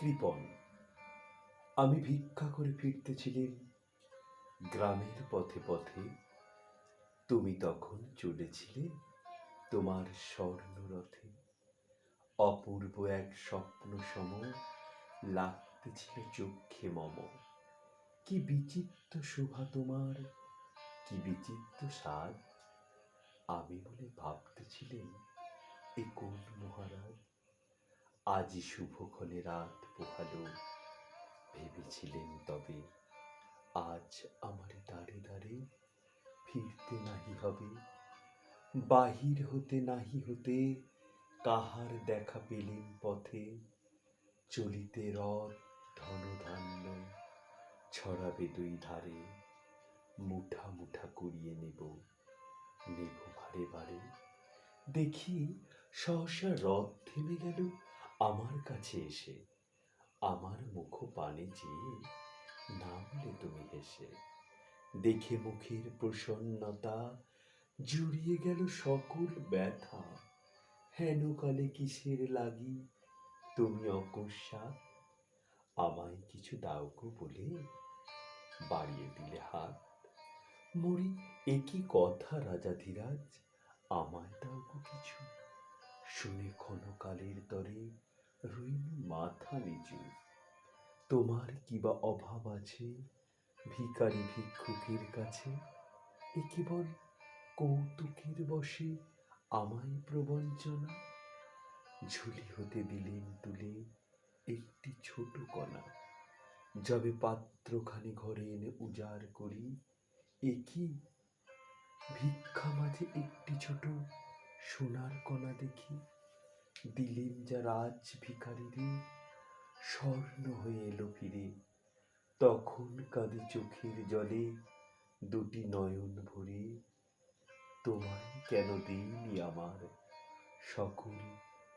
কৃপণ। আমি ভিক্ষা করে ফিরতেছিলেম গ্রামের পথে পথে। তুমি তখন চলেছিলে তোমার স্বর্ণরথে। অপূর্ব এক স্বপ্ন সম লাগতেছিল চক্ষে মম। কি বিচিত্র শোভা তোমার, কি বিচিত্র সাজ। আমি বলে ভাবতেছিলেন এ কোন মহারাজ। আজি শুভক্ষণে রাত পোহালো, ভেবেছিলেন তবে আজ আমার দ্বারে দ্বারে ফিরতে নাহি হবে। বাহির হতে নাহি হতে কাহার দেখা পেলেন পথে। চলিতে রথ ধনধান্য ছড়াবে দুই ধারে। মুঠা মুঠা কুড়িয়ে নেব, নেব ভারে ভারে। দেখি সহসা রথ থেমে গেল আমার কাছে এসে। আমার মুখ পানে চেয়ে নামলে তুমি হেসে। দেখে মুখের প্রসন্নতা জুড়িয়ে গেল সকল ব্যথা। হেন কালে কিসের লাগি তুমি অকস্মাৎ আমায় কিছু দাও গো বলে বাড়িয়ে দিলে হাত। মরি এ কি কথা রাজাধিরাজ, আমায় দাও গো কিছু। শুনে ক্ষণকালের তরে রইনু মাথা নিচু। তোমার কি বা অভাব আছে ভিখারি ভিক্ষুকের কাছে। এ কেবল কৌতুকের বশে আমায় প্রবঞ্চনা। ঝুলি হতে দিলেন তুলে একটি ছোট কণা। যবে পাত্রখানি ঘরে এনে উজাড় করি, এ কি ভিক্ষা মাঝে একটি ছোট সোনার কণা দেখি। দিলেন যা রাজ ভিখারিরে, স্বর্ণ হয়ে এলো ফিরে। তখন কাঁদে চোখের জলে দুটি নয়ন ভরে। তোমায় কেন দিইনি আমার সকল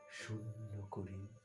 শূন্য করে।